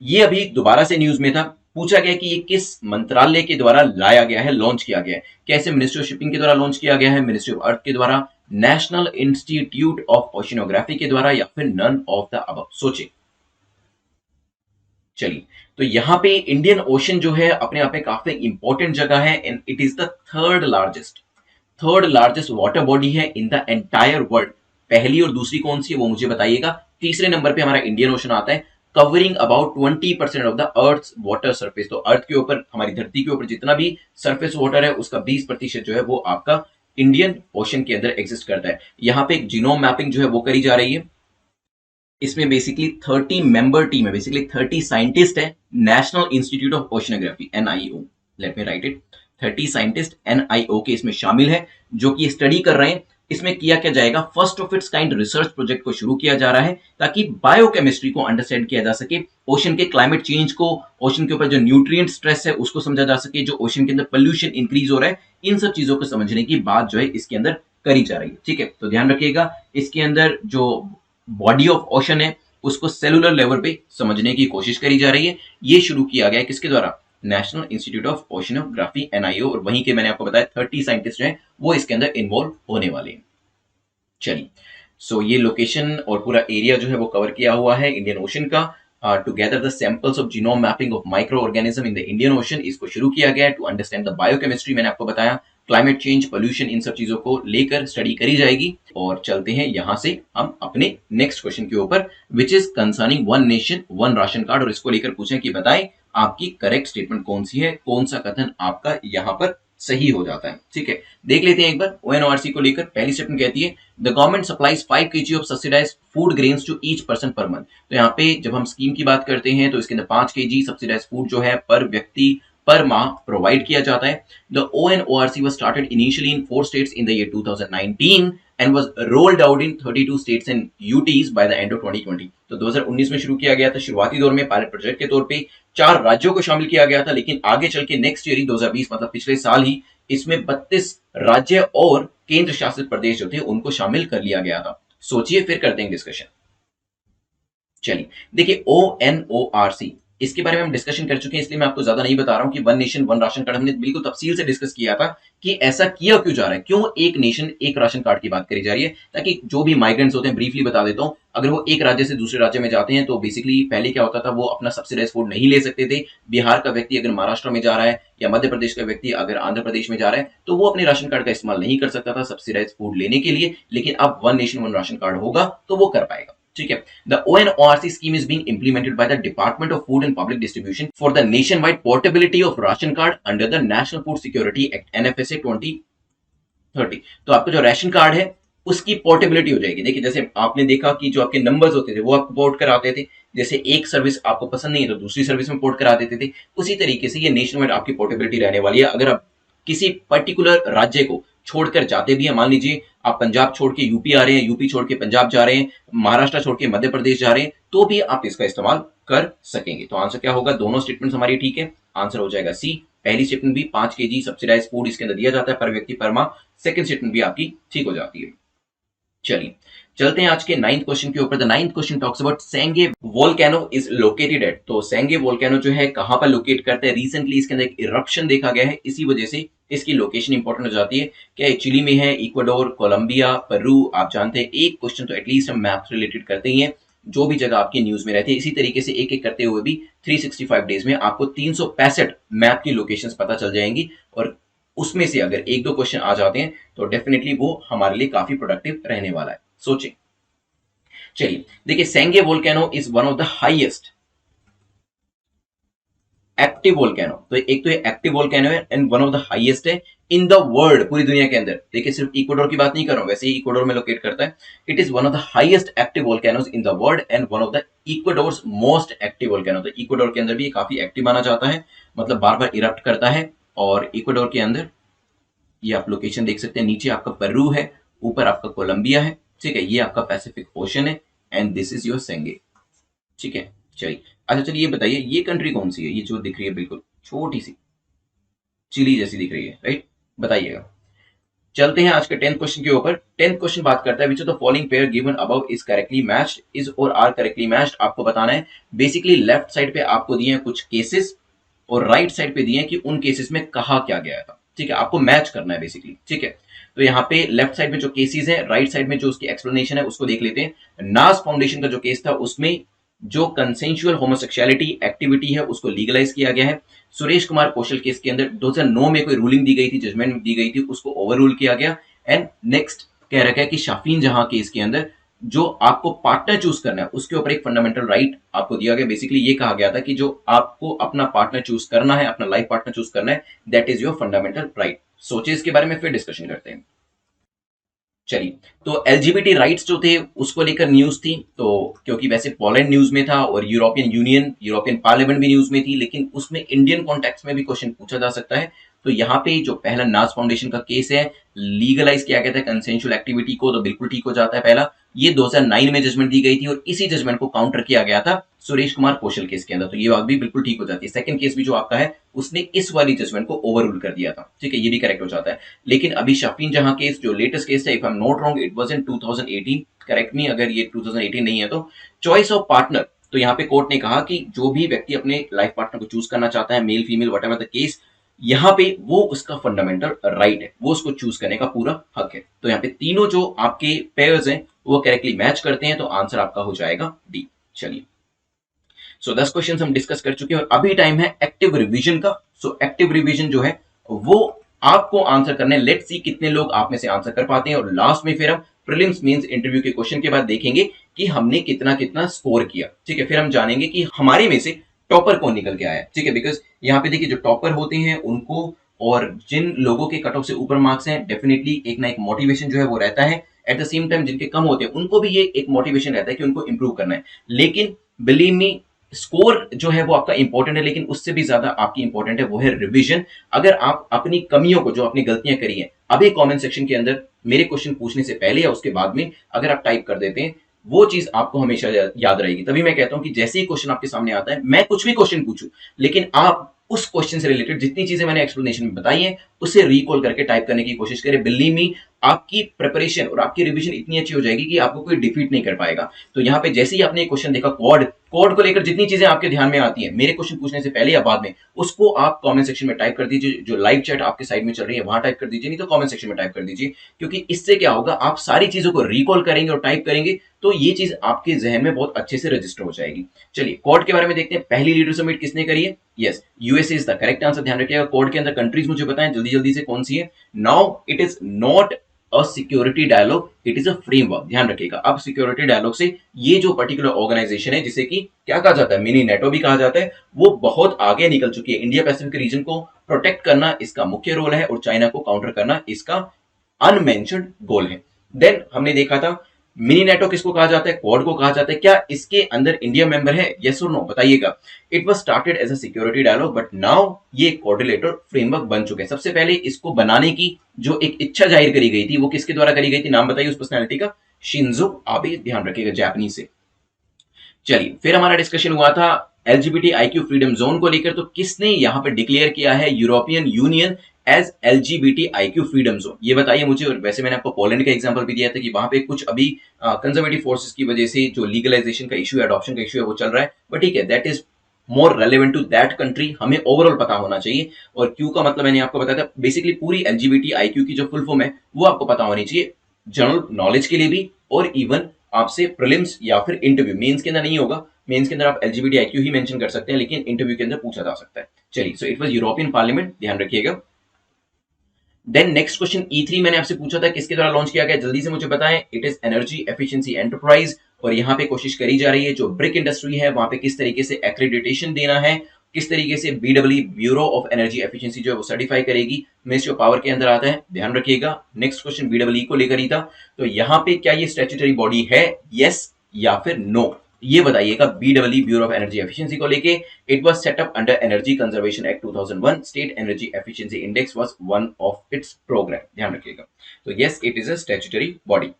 ये अभी दोबारा से न्यूज में था। पूछा गया कि ये किस मंत्रालय के द्वारा लाया गया है, लॉन्च किया गया है। कैसे? मिनिस्ट्री ऑफ शिपिंग के द्वारा लॉन्च किया गया है, मिनिस्ट्री ऑफ अर्थ के द्वारा, नेशनल इंस्टीट्यूट ऑफ ओशिनोग्राफी के द्वारा या फिर नन ऑफ द अबव? सोचिए। चलिए, तो यहां पे इंडियन ओशन जो है अपने आप में काफी इंपॉर्टेंट जगह है and it is the third largest water body है इन द एंटायर वर्ल्ड। पहली और दूसरी कौन सी है वो मुझे बताइएगा। तीसरे नंबर पे हमारा इंडियन ओशन आता है, covering about 20% of the earth water surface. तो अर्थ के ऊपर, हमारी धरती के ऊपर जितना भी सरफेस वाटर है उसका 20% जो है वो आपका इंडियन ओशन के अंदर एग्जिस्ट करता है। यहाँ पे एक जीनोम मैपिंग जो है वो करी जा रही है। इसमें बेसिकली 30 मेंबर टीम है, बेसिकली 30 साइंटिस्ट है, national institute of oceanography NIO, let me right it, 30 scientist NIO के इसमें शामिल है जो कि स्टडी कर रहे हैं। इसमें किया क्या जाएगा, first of its kind research project को शुरू किया जा रहा है ताकि बायोकेमिस्ट्री को अंडरस्टैंड किया जा सके, ओशन के क्लाइमेट चेंज को, ओशन के ऊपर जो न्यूट्रिएंट स्ट्रेस है उसको समझा जा सके, जो ओशन के अंदर पोल्यूशन इंक्रीज हो रहा है, इन सब चीजों को समझने की बात जो है इसके अंदर करी जा रही है। ठीक है, तो ध्यान रखिएगा इसके अंदर जो बॉडी ऑफ ओशन है उसको सेलुलर लेवल पे समझने की कोशिश करी जा रही है। ये शुरू किया गया है किसके द्वारा, national institute of oceanography NIO, और वहीं के मैंने आपको बताया 30 साइंटिस्ट हैं वो इसके अंदर इन्वॉल्व होने वाले हैं। चलिए, सो ये लोकेशन और पूरा एरिया जो है वो कवर किया हुआ है इंडियन ओशन का। Together the samples of genome mapping of micro organism in the Indian ocean, इसको शुरू किया गया है टू अंडरस्टैंड द बायोकेमिस्ट्री। मैंने आपको बताया क्लाइमेट चेंज, पोल्यूशन, इन सब चीजों को लेकर स्टडी करी जाएगी। और चलते हैं यहां से हम अपने नेक्स्ट क्वेश्चन के ऊपर, which is concerning one nation one ration card, और इसको लेकर पूछें कि बताएं आपकी करेक्ट स्टेटमेंट कौन सी है, कौन सा कथन आपका यहां पर सही हो जाता है। ठीक है, देख लेते हैं एक बार ओएनओआरसी को लेकर। पहली स्टेटमेंट कहती है the government supplies 5 kg of subsidised food grains to each person per month. तो यहाँ पे जब हम स्कीम की बात करते हैं तो इसके अंदर 5 kg सब्सिडाइज्ड फूड जो है पर व्यक्ति पर माह प्रोवाइड किया जाता है। The ONORC was started initially in 4 states in the year 2019 and was rolled out in 32 states and UTs by the end of 2020। तो 2019 में शुरू किया गया था, शुरुआती दौर में पायलट प्रोजेक्ट के तौर पे 4 राज्यों को शामिल किया गया था, लेकिन आगे चल के नेक्स्ट ईयर 2020 मतलब पिछले साल ही इसमें 32 राज्य और केंद्र शासित प्रदेश जो थे उनको शामिल कर लिया गया था। सोचिए, फिर करते हैं डिस्कशन। चलिए, देखिए ओएनओआरसी, इसके बारे में हम डिस्कशन कर चुके हैं, इसलिए मैं आपको ज्यादा नहीं बता रहा हूं कि one nation one ration card हमने बिल्कुल तफसील से डिस्कस किया था कि ऐसा किया क्यों जा रहा है, क्यों एक नेशन एक राशन कार्ड की बात करी जा रही है। ताकि जो भी माइग्रेंट्स होते हैं, ब्रीफली बता देता हूं, अगर वो एक राज्य से दूसरे राज्य में जाते हैं तो बेसिकली पहले क्या होता था, वो अपना सब्सिडाइज फूड नहीं ले सकते थे। बिहार का व्यक्ति अगर महाराष्ट्र में जा रहा है या मध्य प्रदेश का व्यक्ति अगर आंध्र प्रदेश में जा रहा है तो वो अपने राशन कार्ड का इस्तेमाल नहीं कर सकता था सब्सिडाइज फूड लेने के लिए, लेकिन अब one nation one ration card होगा तो वो कर पाएगा। ठीक है, the ONORC scheme is being implemented by the department of food and public distribution for the nation wide portability of ration card under the national food security act NFSA 2030। तो आपका जो राशन कार्ड है उसकी पोर्टेबिलिटी हो जाएगी। देखिए, जैसे आपने देखा कि जो आपके नंबर्स होते थे वो आप पोर्ट कराते थे, जैसे एक सर्विस आपको पसंद नहीं है तो दूसरी सर्विस में पोर्ट करा देते थे, उसी तरीके से ये नेशन वाइड आपकी पोर्टेबिलिटी रहने वाली है। अगर आप किसी पर्टिकुलर राज्य को छोड़कर जाते भी हैं, मान लीजिए आप पंजाब छोड़ के यूपी आ रहे हैं, यूपी छोड़ के पंजाब जा रहे हैं, महाराष्ट्र छोड़ के मध्य प्रदेश जा रहे हैं, तो भी आप इसका इस्तेमाल कर सकेंगे। तो आंसर क्या होगा, दोनों स्टेटमेंट हमारी ठीक है, आंसर हो जाएगा सी। पहली स्टेटमेंट भी 5 kg सब्सिडाइज फूड इसके अंदर दिया जाता है पर व्यक्ति पर माह, सेकंड स्टेटमेंट भी आपकी ठीक हो जाती है। चलिए, चलते हैं आज के 9th क्वेश्चन के ऊपर। The 9th question talks about Sangay volcano is located at. तो सेंगे वोल्केनो जो है कहां पर लोकेट करते हैं, रिसेंटली इसके अंदर एक इरप्शन देखा गया है, इसी वजह से इसकी लोकेशन इंपॉर्टेंट हो जाती है। क्या चिली में है, इक्वाडोर, कोलंबिया, पेरू, आप जानते हैं एक क्वेश्चन तो एटलीस्ट हम मैप रिलेटेड करते ही हैं, जो भी जगह आपकी न्यूज में रहती है। इसी तरीके से एक एक करते हुए भी 365 डेज में आपको 365 मैप की लोकेशंस पता चल जाएंगी, और उसमें से अगर एक दो क्वेश्चन आ जाते हैं तो डेफिनेटली वो हमारे लिए काफी प्रोडक्टिव रहने वाला है। सोचिए, चलिए देखिए, Sangay volcano is one of the highest active volcano. तो एक तो एक्टिव वोल्केनो है and one of the highest है इन द वर्ल्ड, पूरी दुनिया के अंदर। देखिए, सिर्फ इक्वाडोर की बात नहीं कर रहा हूं, वैसे ही इक्वाडोर में लोकेट करता है। It is one of the highest active volcanoes in the world and one of the Ecuador's most active volcano. तो इक्वाडोर के अंदर भी काफी एक्टिव माना जाता है, मतलब बार बार इरप्ट करता है। और इक्वाडोर के अंदर ये आप लोकेशन देख सकते हैं, नीचे आपका पेरू है, ऊपर आपका कोलंबिया है। ठीक है, ये आपका पैसिफिक ओशन है एंड दिस इज योर सेंगे। ठीक है, चलिए, अच्छा चलिए ये बताइए, ये कंट्री कौन सी है, ये जो दिख रही है बिल्कुल छोटी सी चिली जैसी दिख रही है, राइट, बताइएगा। चलते हैं आज के 10th क्वेश्चन के ऊपर। 10th क्वेश्चन बात करता है विच of the following pair given above is correctly matched, is और आर करेक्टली मैच्ड। आपको बताना है, बेसिकली लेफ्ट साइड पे आपको दिए हैं कुछ केसेस और राइट साइड पे दिए हैं कि उन केसेस में कहा क्या गया था। ठीक है, आपको मैच करना है बेसिकली, ठीक है। तो यहाँ पे लेफ्ट साइड में जो केसेस है, राइट साइड में जो उसकी एक्सप्लेनेशन है उसको देख लेते हैं। नाज फाउंडेशन का जो केस था उसमें जो कंसेंशुअल होमोसेक्सुअलिटी एक्टिविटी है उसको लीगलाइज किया गया है। सुरेश कुमार कौशल केस के अंदर 2009 में कोई रूलिंग दी गई थी, जजमेंट दी गई थी, उसको ओवर रूल किया गया। एंड नेक्स्ट कह रखा है कि शाफीन जहां केस के अंदर जो आपको पार्टनर चूज करना है उसके ऊपर एक फंडामेंटल राइट आपको दिया गया। बेसिकली ये कहा गया था कि जो आपको अपना पार्टनर चूज करना है, अपना लाइफ पार्टनर चूज करना है, that is your fundamental right. सोचिए इसके बारे में, फिर डिस्कशन करते हैं। चलिए, तो एलजीबीटी राइट्स जो थे उसको लेकर न्यूज थी, तो क्योंकि वैसे पोलैंड न्यूज में था और यूरोपियन यूनियन, यूरोपियन पार्लियामेंट भी न्यूज में थी, लेकिन उसमें इंडियन कॉन्टेक्स्ट में भी क्वेश्चन पूछा जा सकता है। तो यहाँ पे जो पहला नाज फाउंडेशन का केस है, लीगलाइज किया गया था कंसेंशुअल एक्टिविटी को, तो बिल्कुल ठीक हो जाता है पहला। ये 2009 में जजमेंट दी गई थी और इसी जजमेंट को काउंटर किया गया था सुरेश कुमार कौशल केस के अंदर, तो ये बात भी बिल्कुल ठीक हो जाती है। सेकंड केस भी जो आपका है उसने इस वाली जजमेंट को ओवर रूल कर दिया था, ठीक है, ये भी करेक्ट हो जाता है। लेकिन अभी शफीन जहां केस जो लेटेस्ट केस है, if I am not wrong it was in 2018, correct मी अगर ये 2018 नहीं है तो। चॉइस ऑफ पार्टनर, तो यहाँ पे कोर्ट ने कहा कि जो भी व्यक्ति अपने लाइफ पार्टनर को चूज करना चाहता है, male female what ever the case, यहाँ पे वो उसका फंडामेंटल राइट है, वो उसको चूज करने का पूरा हक है। तो यहाँ पे तीनों जो आपके पेयर्स हैं वो करेक्टली मैच करते हैं, तो आंसर आपका हो जाएगा डी। चलिए, सो 10 क्वेश्चन हम डिस्कस कर चुके हैं और अभी टाइम है एक्टिव रिवीजन का। सो एक्टिव रिवीजन जो है वो आपको आंसर करने, लेट्स सी कितने लोग आप में से आंसर कर पाते हैं, और लास्ट में फिर हम प्रीलिम्स मींस इंटरव्यू के क्वेश्चन के बाद देखेंगे कि हमने कितना कितना स्कोर किया, ठीक है। फिर हम जानेंगे कि हमारे में से टॉपर कौन निकल के आया है, ठीक है। बिकॉज यहाँ पे देखिए जो टॉपर होते हैं उनको, और जिन लोगों के कट ऑफ से ऊपर मार्क्स हैं, डेफिनेटली एक ना एक मोटिवेशन जो है वो रहता है। एट द सेम टाइम जिनके कम होते हैं उनको भी ये एक मोटिवेशन रहता है कि उनको इंप्रूव करना है। लेकिन बिलीव मी, स्कोर जो है वो आपका इंपॉर्टेंट है, लेकिन उससे भी ज्यादा आपकी इंपॉर्टेंट है वो है रिवीजन। अगर आप अपनी कमियों को, जो अपनी गलतियां करी हैं, अभी कमेंट सेक्शन के अंदर मेरे क्वेश्चन पूछने से पहले या उसके बाद में अगर आप टाइप कर देते हैं, वो चीज आपको हमेशा याद रहेगी। तभी मैं कहता हूं कि जैसे ही क्वेश्चन आपके सामने आता है, मैं कुछ भी क्वेश्चन पूछूं, लेकिन आप उस क्वेश्चन से रिलेटेड जितनी चीजें मैंने एक्सप्लेनेशन में बताई हैं उसे रिकॉल करके टाइप करने की कोशिश करें। बिलीव मी, आपकी प्रिपरेशन और आपकी रिवीजन इतनी अच्छी हो जाएगी कि आपको कोई डिफीट नहीं कर पाएगा। तो यहाँ पे जैसे ही आपने क्वेश्चन देखा, कोड कोड को लेकर जितनी चीजें आपके ध्यान में आती हैं मेरे क्वेश्चन पूछने से पहले या बाद में, उसको आप कमेंट सेक्शन में टाइप कर दीजिए। जो लाइव चैट आपके साइड में चल रही है वहां टाइप कर दीजिए, नहीं तो कमेंट सेक्शन में टाइप कर दीजिए। क्योंकि इससे क्या होगा, आप सारी चीजों को रिकॉल करेंगे और टाइप करेंगे तो ये चीज आपके जहन में बहुत अच्छे से रजिस्टर हो जाएगी। चलिए, कोड के बारे में देखते हैं। पहली लीडर समिट किसने करी है? Yes, USA is the correct answer. ध्यान रखिएगा, कोड के अंदर कंट्रीज मुझे बताएं जल्दी जल्दी से कौन सी है। Now it is not a security dialogue, it is a framework. ध्यान रखिएगा, अब सिक्योरिटी डायलॉग से ये जो पर्टिकुलर ऑर्गेनाइजेशन है, जिसे कि क्या कहा जाता है, मिनी नेटो भी कहा जाता है, वो बहुत आगे निकल चुकी है। इंडिया पैसिफिक रीजन को प्रोटेक्ट करना इसका मुख्य रोल है और चाइना को काउंटर करना इसका अनमेंशन्ड गोल है। देन हमने देखा था मिनी नेटो किसको कहा जाता है, क्वाड को कहा जाता है। क्या इसके अंदर इंडिया मेंबर है? यस और नो बताइएगा। It was started as a security dialogue but now ये कोऑर्डिनेटर फ्रेमवर्क बन चुके हैं। सबसे पहले इसको बनाने की जो एक इच्छा जाहिर करी गई थी वो किसके द्वारा करी गई थी, नाम बताइए उस पर्सनैलिटी का। शिंजो आबे, ध्यान रखिएगा, जापानी से। चलिए, फिर हमारा डिस्कशन हुआ था एलजीबीटी आईक्यू फ्रीडम जोन को लेकर। तो किसने यहां पर डिक्लेयर किया है European Union as LGBT IQ freedom zone, ये बताइए मुझे। और वैसे मैंने आपको पोलैंड का एग्जांपल भी दिया था कि वहां पे कुछ अभी कंजर्वेटिव फोर्सेस की वजह से जो लीगलाइजेशन का इशू है, अडॉप्शन का इशू है, वो चल रहा है। बट ठीक है, that is more relevant to that country, हमें ओवरऑल पता होना चाहिए। और क्यू का मतलब मैंने आपको बताया था, बेसिकली पूरी एलजीबीटी आईक्यू की जो फुल फॉर्म है वो आपको पता होनी चाहिए, जनरल नॉलेज के लिए भी, और इवन आपसे प्रीलिम्स या फिर इंटरव्यू, मेंस के अंदर नहीं होगा, मेंस के अंदर आप एलजीबीटी आईक्यू ही मेंशन कर सकते हैं, लेकिन इंटरव्यू के अंदर पूछा जा सकता है। चलिए, so it was European parliament, ध्यान रखिएगा। देन नेक्स्ट क्वेश्चन E3 मैंने आपसे पूछा था किसके द्वारा लॉन्च किया गया, जल्दी से मुझे बताएं। It is energy efficiency enterprise. और यहाँ पे कोशिश करी जा रही है जो ब्रिक इंडस्ट्री है वहां पे किस तरीके से एक्रेडिटेशन देना है, किस तरीके से BEE bureau of energy efficiency जो है वो सर्टिफाई करेगी, मिनिस्ट्री ऑफ पावर के अंदर आता है, ध्यान रखिएगा। नेक्स्ट क्वेश्चन BEE को लेकर ही था। तो यहाँ पे क्या ये स्टैट्यूटरी बॉडी है, यस या फिर नो, ये बताइएगा। BEE bureau of energy efficiency को लेके, it was set up under energy conservation act 2001, state energy efficiency index was one of its program, ध्यान रखिएगा। तो yes, it is a statutory body.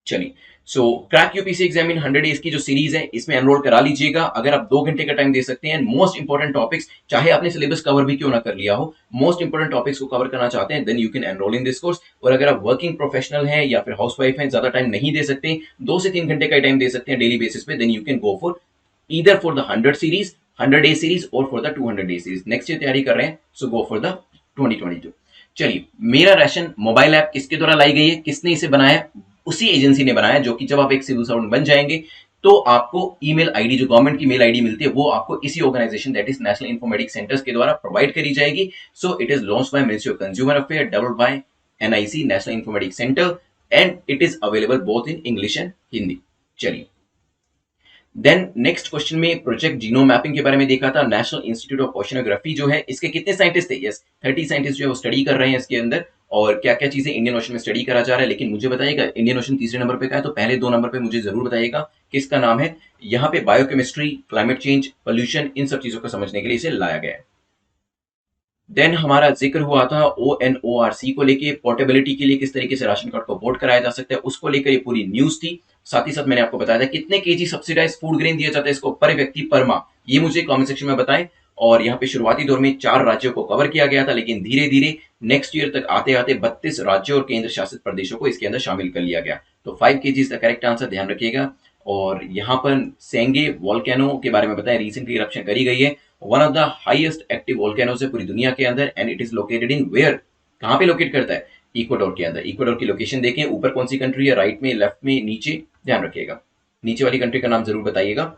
चलिए, so crack UPC exam in 100 days की जो सीरीज है इसमें एनरोल करा लीजिएगा। अगर आप 2 घंटे का टाइम दे सकते हैं, मोस्ट इंपोर्टेंट टॉपिक्स, चाहे आपने सिलेबस कवर भी क्यों ना कर लिया हो, मोस्ट इंपोर्टेंट टॉपिक्स को कवर करना चाहते हैं, then you can enrol in this course. और अगर आप वर्किंग प्रोफेशनल हैं या फिर हाउसवाइफ हैं, ज्यादा टाइम नहीं दे सकते, 2 से 3 घंटे का टाइम दे सकते हैं डेली बेसिस पे, then you can go for either for the 100 series, 100 day series, और for the 200 day series. Next year तैयारी कर रहे हैं, सो गो फॉर द 2022। चलिए, मेरा राशन मोबाइल ऐप किसके द्वारा लाई गई है, किसने इसे बनाया, उसी एजेंसी ने बनाया, जो कि जब आप एक सिविल सर्वेंट बन जाएंगे तो आपको ईमेल आईडी, जो गवर्नमेंट की मेल आईडी मिलती है, वो आपको इसी organization that is National Informatics Centres के द्वारा प्रोवाइड करी जाएगी। So it is launched by ministry of consumer affair, developed by NIC, National Informatics Centre, and it is available both in English and Hindi. चलिए, देन नेक्स्ट क्वेश्चन में प्रोजेक्ट जीनोम मैपिंग के बारे में देखा था। नेशनल इंस्टीट्यूट ऑफ ओशियनोग्राफी जो है, इसके कितने साइंटिस्ट थे? यस, 30 साइंटिस्ट जो है वो स्टडी कर रहे हैं इसके अंदर, और क्या क्या चीजें इंडियन ओशन में स्टडी करा जा रहा है। लेकिन मुझे बताइएगा, इंडियन ओशन तीसरे नंबर पे का है, तो पहले 2 नंबर पे मुझे जरूर बताइएगा किसका नाम है। यहाँ पे बायोकेमिस्ट्री, क्लाइमेट चेंज, पोल्यूशन, इन सब चीजों को समझने के लिए इसे लाया गया है। देन हमारा जिक्र हुआ था ONORC को लेके, पोर्टेबिलिटी के लिए किस तरीके से राशन कार्ड को पोर्ट कराया जा सकता है, उसको लेकर ये पूरी न्यूज थी। साथ ही साथ मैंने आपको बताया था कितने केजी सब्सिडाइज फूड ग्रेन दिया जाता है इसको पर व्यक्ति पर माह, ये मुझे कमेंट सेक्शन में बताएं। और यहाँ पे शुरुआती दौर में 4 राज्यों को कवर किया गया था, लेकिन धीरे धीरे नेक्स्ट ईयर तक आते आते 32 राज्यों और केंद्र शासित प्रदेशों को इसके अंदर शामिल कर लिया गया। तो 5 केजी का करेक्ट आंसर, ध्यान रखिएगा। और यहाँ पर सेंगे वॉल्केनो के बारे में बताएं, रिसेंटली इरप्शन करी गई है, one of the highest active volcanoes है पूरी दुनिया के अंदर, and it is located in where, कहां पे लोकेट करता है? इक्वाडोर के अंदर। इक्वाडोर की लोकेशन देखें, ऊपर कौन सी कंट्री है, राइट में, लेफ्ट में, नीचे, ध्यान रखिएगा, नीचे वाली कंट्री का नाम जरूर बताइएगा।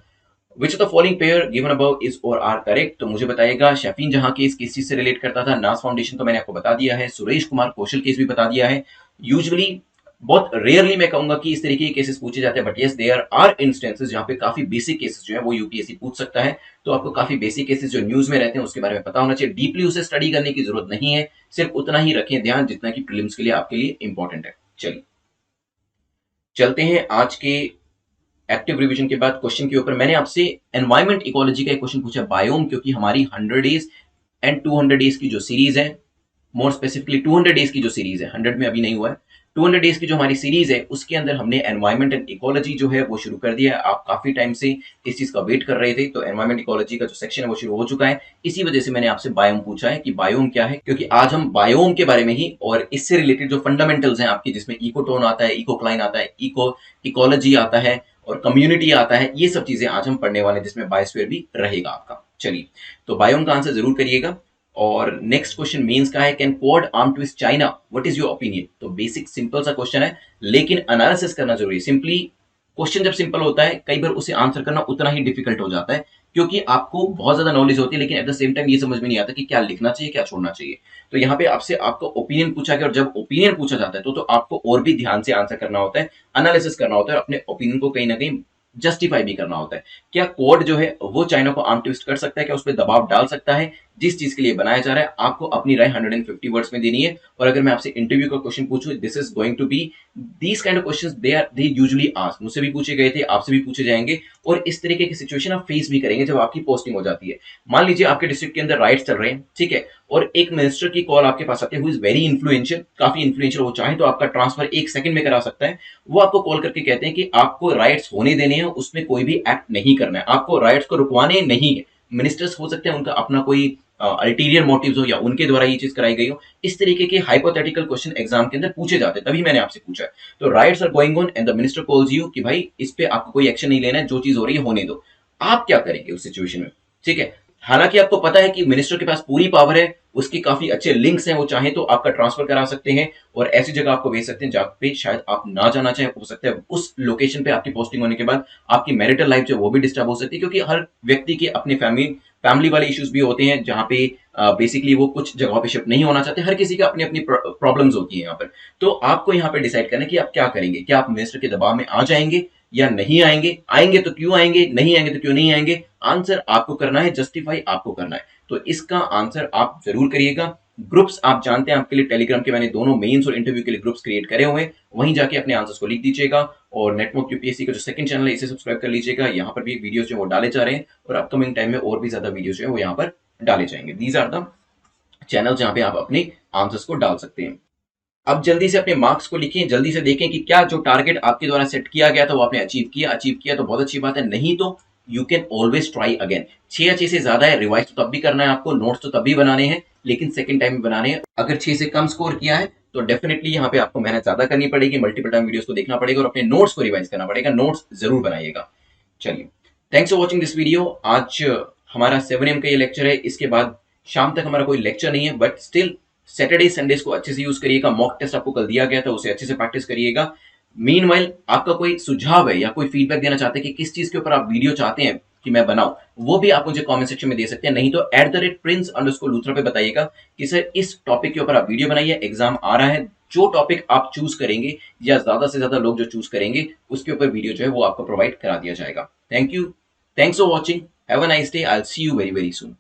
विच of the following pair given above is और आर करेक्ट? तो मुझे बताइएगा, शफीन जहां केस किस चीज से रिलेट करता था, नास फाउंडेशन तो मैंने आपको बता दिया है, सुरेश कुमार कौशल केस भी बता दिया है। यूजुअली बहुत रेयरली मैं कहूंगा कि इस तरीके के केसेस पूछे जाते हैं, but yes there are instances जहां पे काफी बेसिक केसेस जो है वो यूपीएससी पूछ सकता है। तो आपको काफी बेसिक केसेस जो न्यूज में रहते हैं उसके बारे में पता होना चाहिए, डीपली उसे स्टडी करने की जरूरत नहीं है, सिर्फ उतना ही रखें ध्यान जितना कि प्रीलिम्स के लिए आपके लिए इंपॉर्टेंट है। चलिए, चलते हैं आज के एक्टिव रिवीजन के बाद क्वेश्चन के ऊपर। मैंने आपसे एनवायरमेंट इकोलॉजी का एक क्वेश्चन पूछा, बायोम, क्योंकि हमारी 100 डेज एंड 200 डेज की जो सीरीज है, मोर स्पेसिफिकली 200 डेज की जो सीरीज है, 100 में अभी नहीं हुआ है, 200 डेज की जो हमारी सीरीज है उसके अंदर हमने एनवायरमेंट एंड इकोलॉजी जो है वो शुरू कर दिया है। आप काफी टाइम से इस चीज का वेट कर रहे थे, तो एनवायरमेंट इकोलॉजी का जो सेक्शन है वो शुरू हो चुका है। इसी वजह से मैंने आपसे बायोम पूछा है कि बायोम क्या है, क्योंकि आज हम बायोम के बारे में ही और इससे रिलेटेड जो फंडामेंटल्स हैं आपकी, जिसमें इकोटोन आता है, इकोक्लाइन आता है, इकोलॉजी आता है और कम्युनिटी आता है, ये सब चीजें आज हम पढ़ने वाले हैं, जिसमें बायोस्फीयर भी रहेगा आपका। चलिए, तो बायोम का आंसर जरूर करिएगा। और नेक्स्ट क्वेश्चन मेंस का है, can quad arm twist China, what is your opinion? तो बेसिक सिंपल सा क्वेश्चन है, लेकिन एनालिसिस करना जरूरी है। सिंपली क्वेश्चन जब सिंपल होता है, कई बार उसे आंसर करना उतना ही डिफिकल्ट हो जाता है, क्योंकि आपको बहुत ज्यादा नॉलेज होती है, लेकिन एट द सेम टाइम ये समझ में नहीं आता कि क्या लिखना चाहिए, क्या छोड़ना चाहिए। तो यहाँ पे आपसे आपका ओपिनियन पूछा गया, और जब ओपिनियन पूछा जाता है तो आपको और भी ध्यान से आंसर करना होता है, एनालिसिस करना होता है, और अपने ओपिनियन को कहीं ना कहीं जस्टिफाई भी करना होता है। क्या कोड जो है वो चाइना को आर्म ट्विस्ट कर सकता है, क्या उस पर दबाव डाल सकता है? जिस चीज के लिए बनाया जा रहा है, आपको अपनी राय 150 वर्ड्स में देनी है। और अगर मैं आपसे इंटरव्यू का क्वेश्चन पूछूं, this is going to be these kind of questions, they usually ask, मुझसे भी पूछे गए थे, आपसे भी पूछे जाएंगे, और इस तरीके की सिचुएशन आप फेस भी करेंगे जब आपकी पोस्टिंग हो जाती है। मान लीजिए आपके डिस्ट्रिक्ट के अंदर राइट्स चल रहे हैं, ठीक है, और एक मिनिस्टर की कॉल आपके पास आती है, हु इज वेरी इन्फ्लुएंशियल, काफी इन्फ्लुएंशियल, वो चाहे तो आपका ट्रांसफर 1 सेकंड में करा सकता है। वो आपको कॉल करके कहते हैं कि आपको राइट्स होने देने हैं, उसमें कोई भी एक्ट नहीं करना है, आपको राइट्स को रुकवाने नहीं है। मिनिस्टर्स हो सकते हैं उनका अपना कोई अल्टीरियर मोटिव्स हो, या उनके द्वारा ये चीज कराई गई हो। इस तरीके के हाइपोथेटिकल क्वेश्चन एग्जाम के अंदर पूछे जाते हैं, तभी मैंने आपसे पूछा है। तो rights are going on and the minister calls you कि भाई इस पे आपको कोई एक्शन नहीं लेना है, जो चीज हो रही है होने दो। आप क्या करेंगे उस सिचुएशन में? ठीक है, हालांकि आपको पता है कि मिनिस्टर के पास पूरी पावर है, उसकी काफी अच्छे लिंक्स हैं, वो चाहे तो आपका ट्रांसफर करा सकते हैं और ऐसी जगह आपको भेज सकते हैं जहां पे शायद आप ना जाना चाहें। हो सकता है उस लोकेशन पे आपकी पोस्टिंग होने के बाद आपकी मैरिटल लाइफ जो वो भी डिस्टर्ब हो सकती है, क्योंकि हर व्यक्ति के अपने फैमिली वाले इश्यूज भी होते हैं, जहां पे बेसिकली वो कुछ जगहों पे शिफ्ट नहीं होना चाहते। हर किसी का अपनी अपनी प्रॉब्लम्स होती है यहाँ पर। तो आपको यहाँ पे डिसाइड करना है कि आप क्या करेंगे, क्या आप मिनिस्टर के दबाव में आ जाएंगे या नहीं आएंगे, आएंगे तो क्यों आएंगे, नहीं आएंगे तो क्यों नहीं आएंगे। आंसर आपको करना है, जस्टिफाई आपको करना है। तो इसका आंसर आप जरूर करिएगा। ग्रुप्स आप जानते हैं, आपके लिए टेलीग्राम के मैंने दोनों मेंस और इंटरव्यू के लिए ग्रुप्स क्रिएट करे हुए हैं, वहीं जाके अपने आंसर्स को लिख दीजिएगा। और नेटवर्क यूपीएससी का जो सेकंड चैनल है इसे सब्सक्राइब कर लीजिएगा, यहाँ पर भी वीडियोस जो वो डाले जा रहे हैं, और अपकमिंग टाइम में और भी ज्यादा वीडियोस जो है वो यहाँ पर डाले जाएंगे। दीज आर द चैनल जहां पे आप अपने आंसर्स को डाल सकते हैं। अब जल्दी से अपने मार्क्स को लिखें, जल्दी से देखें कि क्या जो टारगेट आपके द्वारा सेट किया गया था वो आपने अचीव किया तो बहुत अच्छी बात है, नहीं तो you can always try again. 6 या 6 से ज्यादा है, रिवाइज तो तब भी करना है आपको, नोट्स तो तब भी बनाने हैं, लेकिन सेकंड टाइम में बनाने हैं। अगर 6 से कम स्कोर किया है तो डेफिनेटली यहाँ पे आपको मेहनत ज्यादा करनी पड़ेगी, मल्टीपल टाइम वीडियोस को देखना पड़ेगा और अपने नोट्स को रिवाइज करना पड़ेगा। नोट्स जरूर बनाइएगा। चलिए, thanks for watching this video. आज हमारा 7 AM का ये लेक्चर है, इसके बाद शाम तक हमारा कोई लेक्चर नहीं है, बट स्टिल सैटरडे संडेज को अच्छे से यूज करिएगा। मॉक टेस्ट आपको कल दिया गया था, उसे अच्छे से प्रैक्टिस करिएगा। मीनवाइल आपका कोई सुझाव है या कोई फीडबैक देना चाहते हैं कि किस चीज के ऊपर आप वीडियो चाहते हैं कि मैं बनाऊं, वो भी आप मुझे कमेंट सेक्शन में दे सकते हैं। नहीं तो @prince_luther पे बताइएगा कि सर इस टॉपिक के ऊपर आप वीडियो बनाइए, एग्जाम आ रहा है। जो टॉपिक आप चूज करेंगे या ज्यादा से ज्यादा लोग जो चूज करेंगे उसके ऊपर वीडियो जो है वो आपको प्रोवाइड करा दिया जाएगा। Thank you, thanks for watching, have a nice day, I will see you very very soon.